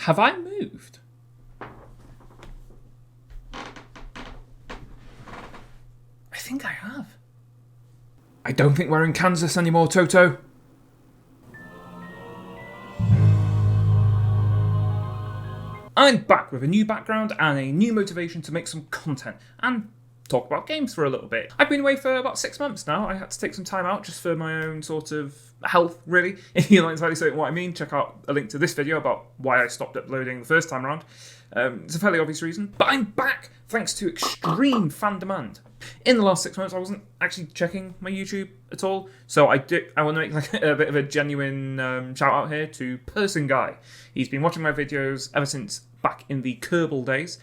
Have I moved? I think I have. I don't think we're in Kansas anymore, Toto. I'm back with a new background and a new motivation to make some content and talk about games for a little bit. I've been away for about 6 months now. I had to take some time out just for my own sort of health, really. If you're not entirely certain what I mean, check out a link to this video about why I stopped uploading the first time around. It's a fairly obvious reason, but I'm back thanks to extreme fan demand. In the last 6 months, I wasn't actually checking my YouTube at all, so I want to make like a bit of a genuine shout out here to Person Guy. He's been watching my videos ever since back in the Kerbal days,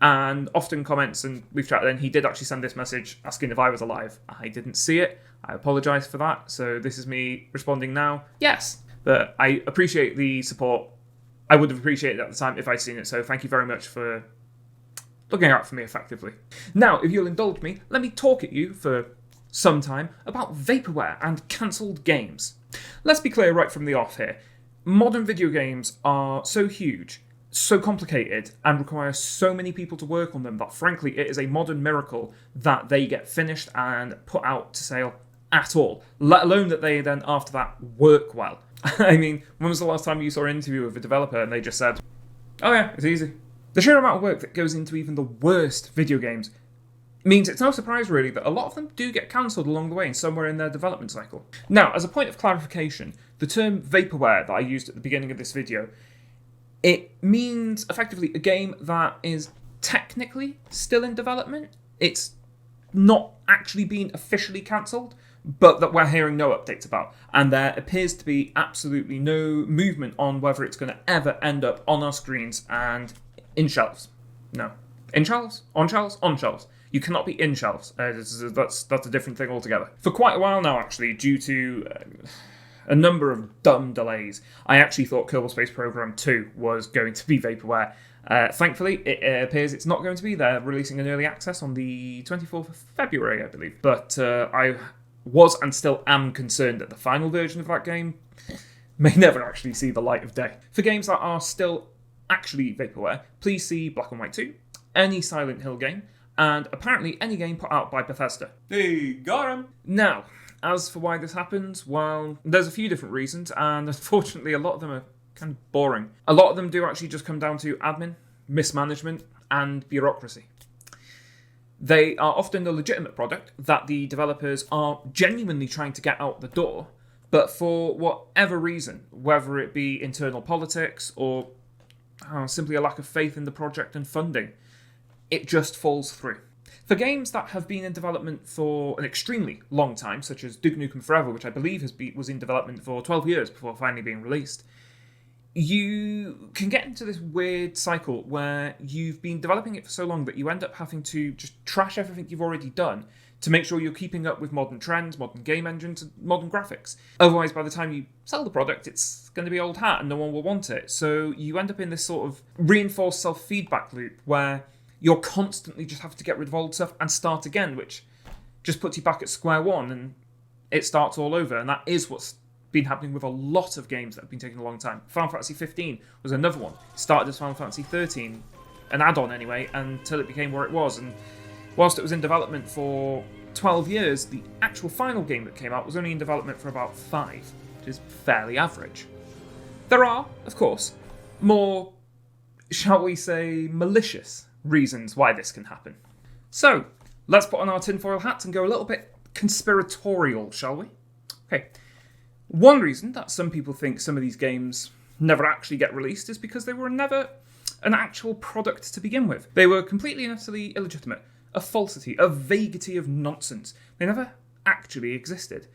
and often comments, and we've chatted. And he did actually send this message asking if I was alive. I didn't see it. I apologise for that. So this is me responding now. Yes, but I appreciate the support. I would have appreciated it at the time if I'd seen it. So thank you very much for looking out for me effectively. Now, if you'll indulge me, let me talk at you for some time about vapourware and cancelled games. Let's be clear right from the off here. Modern video games are so huge, so complicated, and require so many people to work on them that frankly it is a modern miracle that they get finished and put out to sale at all, let alone that they then after that work well. I mean, when was the last time you saw an interview with a developer and they just said, oh yeah, it's easy? The sheer amount of work that goes into even the worst video games means it's no surprise really that a lot of them do get cancelled along the way and somewhere in their development cycle. Now, as a point of clarification, the term vapourware that I used at the beginning of this video, it means effectively a game that is technically still in development. It's not actually been officially cancelled, but that we're hearing no updates about. And there appears to be absolutely no movement on whether it's going to ever end up on our screens and in shelves. No. In shelves? On shelves? On shelves. You cannot be in shelves. That's a different thing altogether. For quite a while now, actually, due to a number of dumb delays, I actually thought Kerbal Space Program 2 was going to be vapourware. Thankfully, it appears it's not going to be. They're releasing an early access on the 24th of February, I believe. But I was and still am concerned that the final version of that game may never actually see the light of day. For games that are still actually vapourware, please see Black and White 2, any Silent Hill game, and apparently any game put out by Bethesda. Hey, got him! Now, as for why this happens, well, there's a few different reasons, and unfortunately a lot of them are kind of boring. A lot of them do actually just come down to admin, mismanagement, and bureaucracy. They are often a legitimate product that the developers are genuinely trying to get out the door, but for whatever reason, whether it be internal politics or simply a lack of faith in the project and funding, it just falls through. For games that have been in development for an extremely long time, such as Duke Nukem Forever, which I believe was in development for 12 years before finally being released, you can get into this weird cycle where you've been developing it for so long that you end up having to just trash everything you've already done to make sure you're keeping up with modern trends, modern game engines, and modern graphics. Otherwise, by the time you sell the product, it's going to be old hat and no one will want it. So you end up in this sort of reinforced self-feedback loop where you're constantly just having to get rid of old stuff and start again, which just puts you back at square one and it starts all over. And that is what's been happening with a lot of games that have been taking a long time. Final Fantasy 15 was another one. It started as Final Fantasy 13, an add-on anyway, until it became where it was. And whilst it was in development for 12 years, the actual final game that came out was only in development for about 5, which is fairly average. There are, of course, more, shall we say, malicious reasons why this can happen. So, let's put on our tinfoil hats and go a little bit conspiratorial, shall we? Okay. One reason that some people think some of these games never actually get released is because they were never an actual product to begin with. They were completely and utterly illegitimate, a falsity, a vaguity of nonsense. They never actually existed.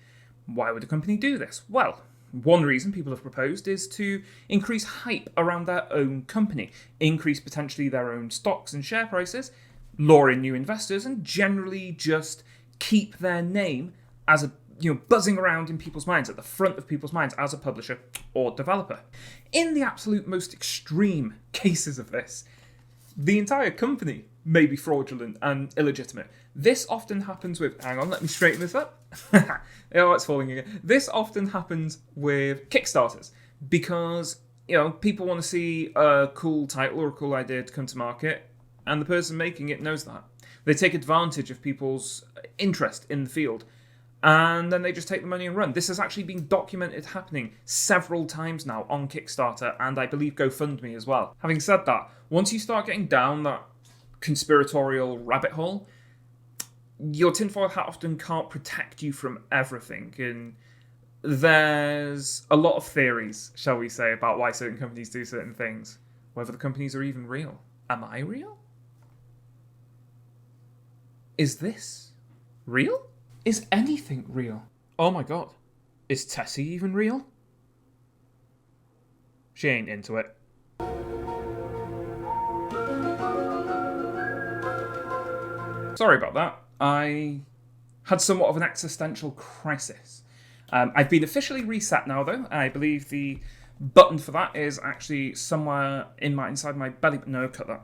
Why would a company do this? Well, one reason people have proposed is to increase hype around their own company, increase potentially their own stocks and share prices, lure in new investors, and generally just keep their name as a buzzing around in people's minds, at the front of people's minds as a publisher or developer. In the absolute most extreme cases of this, the entire company may be fraudulent and illegitimate. This often happens with... Hang on, let me straighten this up. Oh, it's falling again. This often happens with Kickstarters because people want to see a cool title or a cool idea to come to market, and the person making it knows that. They take advantage of people's interest in the field, and then they just take the money and run. This has actually been documented happening several times now on Kickstarter, and I believe GoFundMe as well. Having said that, once you start getting down that conspiratorial rabbit hole, your tinfoil hat often can't protect you from everything, and there's a lot of theories, shall we say, about why certain companies do certain things. Whether the companies are even real. Am I real? Is this real? Is anything real? Oh my god. Is Tessie even real? She ain't into it. Sorry about that. I had somewhat of an existential crisis. I've been officially reset now, though. I believe the button for that is actually somewhere inside my belly. No, cut that.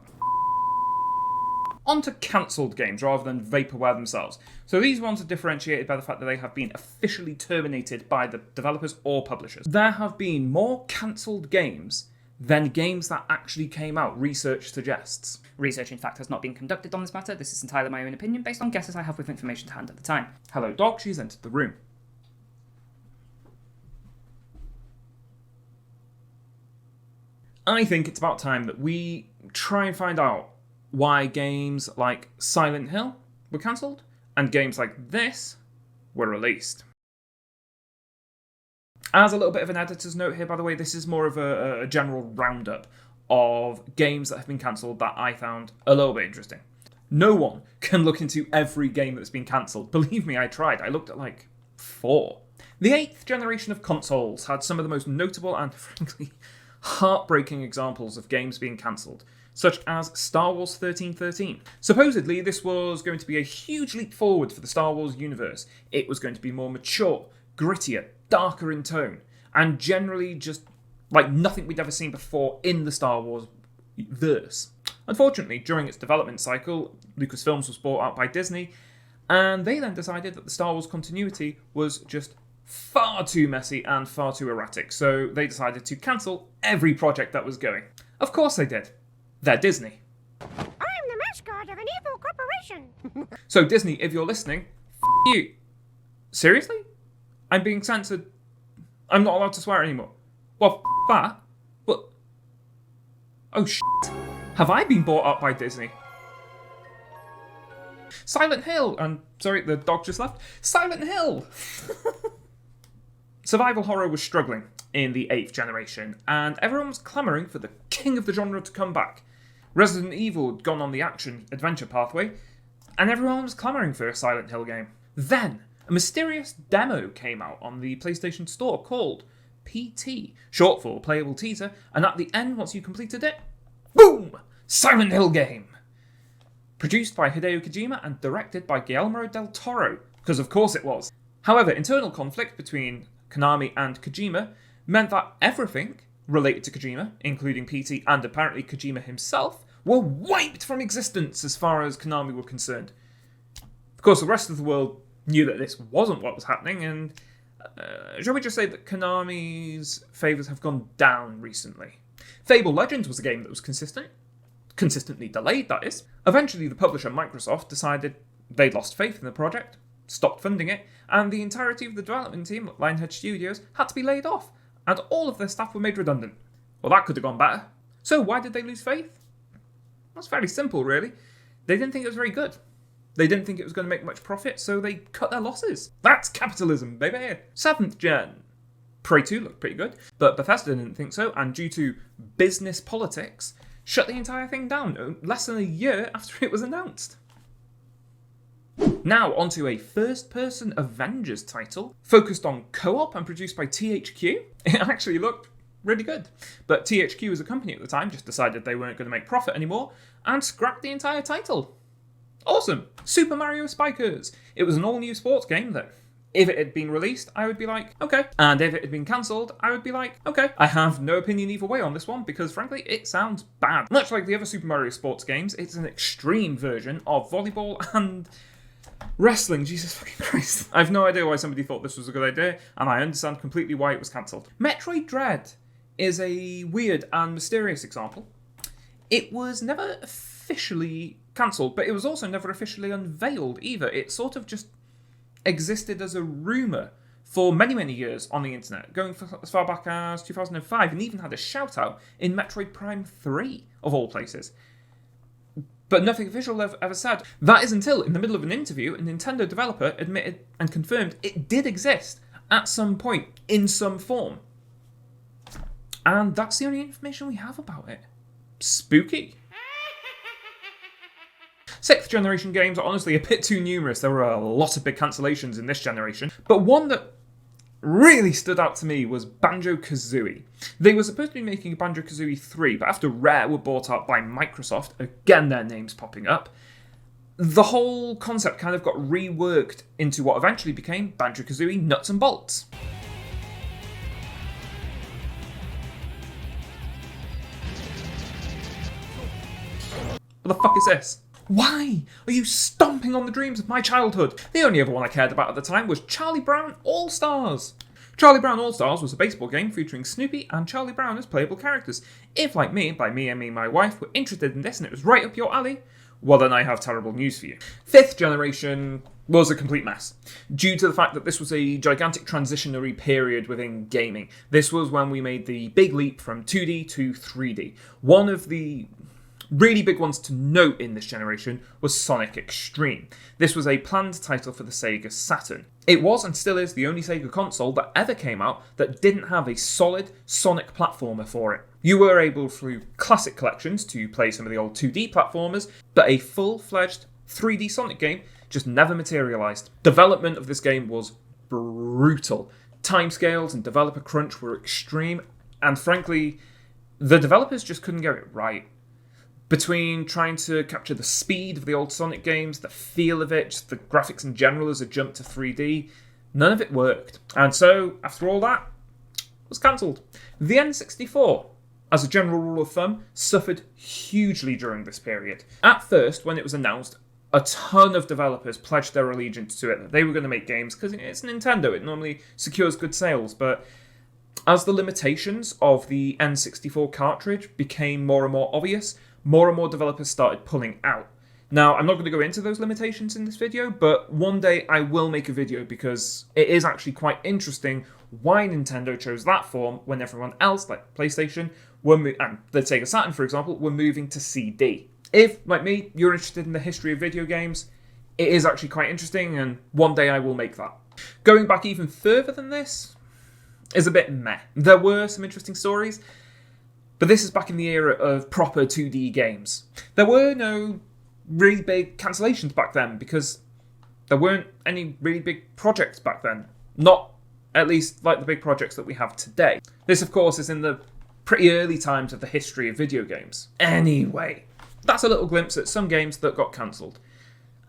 On to cancelled games rather than vapourware themselves. So these ones are differentiated by the fact that they have been officially terminated by the developers or publishers. There have been more cancelled games than games that actually came out, research suggests. Research, in fact, has not been conducted on this matter. This is entirely my own opinion based on guesses I have with information to hand at the time. Hello, dog. She's entered the room. I think it's about time that we try and find out why games like Silent Hill were cancelled and games like this were released. As a little bit of an editor's note here, by the way, this is more of a general roundup of games that have been cancelled that I found a little bit interesting. No one can look into every game that's been cancelled. Believe me, I tried. I looked at like 4. The 8th generation of consoles had some of the most notable and, frankly, heartbreaking examples of games being cancelled, such as Star Wars 1313. Supposedly, this was going to be a huge leap forward for the Star Wars universe. It was going to be more mature, grittier, darker in tone, and generally just like nothing we'd ever seen before in the Star Wars verse. Unfortunately, during its development cycle, Lucasfilms was bought out by Disney, and they then decided that the Star Wars continuity was just far too messy and far too erratic, so they decided to cancel every project that was going. Of course they did. They're Disney. I'm the mascot of an evil corporation. So Disney, if you're listening, you. Seriously? I'm being censored. I'm not allowed to swear anymore. Well, that. But. Oh shit. Have I been bought up by Disney? Silent Hill. And sorry, the dog just left. Silent Hill. Survival horror was struggling in the 8th generation, and everyone was clamouring for the king of the genre to come back. Resident Evil had gone on the action-adventure pathway, and everyone was clamouring for a Silent Hill game. Then, a mysterious demo came out on the PlayStation Store called PT, short for Playable Teaser, and at the end, once you completed it, boom! Silent Hill game! Produced by Hideo Kojima and directed by Guillermo del Toro, because of course it was. However, internal conflict between Konami and Kojima meant that everything related to Kojima, including PT and apparently Kojima himself, were wiped from existence as far as Konami were concerned. Of course, the rest of the world knew that this wasn't what was happening, and shall we just say that Konami's favours have gone down recently. Fable Legends was a game that was consistently delayed, that is. Eventually, the publisher Microsoft decided they'd lost faith in the project, stopped funding it, and the entirety of the development team at Lionhead Studios had to be laid off, and all of their staff were made redundant. Well, that could have gone better. So why did they lose faith? That's fairly simple, really. They didn't think it was very good. They didn't think it was going to make much profit, so they cut their losses. That's capitalism, baby! 7th gen. Prey 2 looked pretty good, but Bethesda didn't think so, and due to business politics, shut the entire thing down less than a year after it was announced. Now, onto a first-person Avengers title, focused on co-op and produced by THQ. It actually looked really good. But THQ as a company at the time just decided they weren't going to make profit anymore, and scrapped the entire title. Awesome! Super Mario Spikers! It was an all-new sports game that, if it had been released, I would be like, okay. And if it had been cancelled, I would be like, okay. I have no opinion either way on this one, because frankly, it sounds bad. Much like the other Super Mario sports games, it's an extreme version of volleyball and wrestling, Jesus fucking Christ. I have no idea why somebody thought this was a good idea, and I understand completely why it was cancelled. Metroid Dread is a weird and mysterious example. It was never officially cancelled, but it was also never officially unveiled either. It sort of just existed as a rumour for many, many years on the internet, going as far back as 2005, and even had a shout-out in Metroid Prime 3, of all places. But nothing official ever said. That is until, in the middle of an interview, a Nintendo developer admitted and confirmed it did exist at some point, in some form. And that's the only information we have about it. Spooky. 6th generation games are honestly a bit too numerous. There were a lot of big cancellations in this generation, but one that really stood out to me was Banjo-Kazooie. They were supposed to be making Banjo-Kazooie 3, but after Rare were bought out by Microsoft, again their names popping up, the whole concept kind of got reworked into what eventually became Banjo-Kazooie Nuts and Bolts. What the fuck is this? Why are you stomping on the dreams of my childhood? The only other one I cared about at the time was Charlie Brown All-Stars. Charlie Brown All-Stars was a baseball game featuring Snoopy and Charlie Brown as playable characters. If, like me, by me I mean my wife, were interested in this and it was right up your alley, well then I have terrible news for you. 5th generation was a complete mess, due to the fact that this was a gigantic transitionary period within gaming. This was when we made the big leap from 2D to 3D. One of the really big ones to note in this generation was Sonic Extreme. This was a planned title for the Sega Saturn. It was and still is the only Sega console that ever came out that didn't have a solid Sonic platformer for it. You were able through classic collections to play some of the old 2D platformers, but a full-fledged 3D Sonic game just never materialised. Development of this game was brutal. Timescales and developer crunch were extreme, and frankly, the developers just couldn't get it right. Between trying to capture the speed of the old Sonic games, the feel of it, just the graphics in general as a jump to 3D, none of it worked. And so, after all that, it was cancelled. The N64, as a general rule of thumb, suffered hugely during this period. At first, when it was announced, a ton of developers pledged their allegiance to it, that they were going to make games, because it's Nintendo, it normally secures good sales, but as the limitations of the N64 cartridge became more and more obvious, more and more developers started pulling out. Now, I'm not going to go into those limitations in this video, but one day I will make a video because it is actually quite interesting why Nintendo chose that form when everyone else, like PlayStation, and the Sega Saturn, for example, were moving to CD. If, like me, you're interested in the history of video games, it is actually quite interesting, and one day I will make that. Going back even further than this is a bit meh. There were some interesting stories, but this is back in the era of proper 2D games. There were no really big cancellations back then because there weren't any really big projects back then. Not at least like the big projects that we have today. This, of course, is in the pretty early times of the history of video games. Anyway, that's a little glimpse at some games that got cancelled.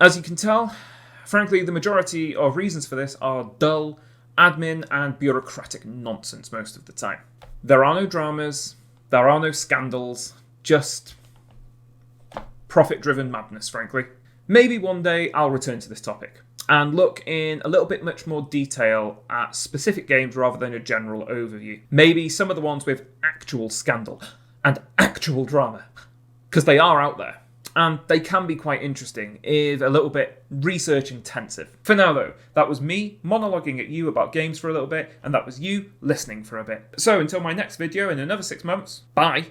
As you can tell, frankly, the majority of reasons for this are dull, admin, and bureaucratic nonsense most of the time. There are no dramas. There are no scandals, just profit-driven madness, frankly. Maybe one day I'll return to this topic and look in a little bit much more detail at specific games rather than a general overview. Maybe some of the ones with actual scandal and actual drama, because they are out there. And they can be quite interesting, if a little bit research-intensive. For now, though, that was me monologuing at you about games for a little bit, and that was you listening for a bit. So until my next video in another 6 months, bye!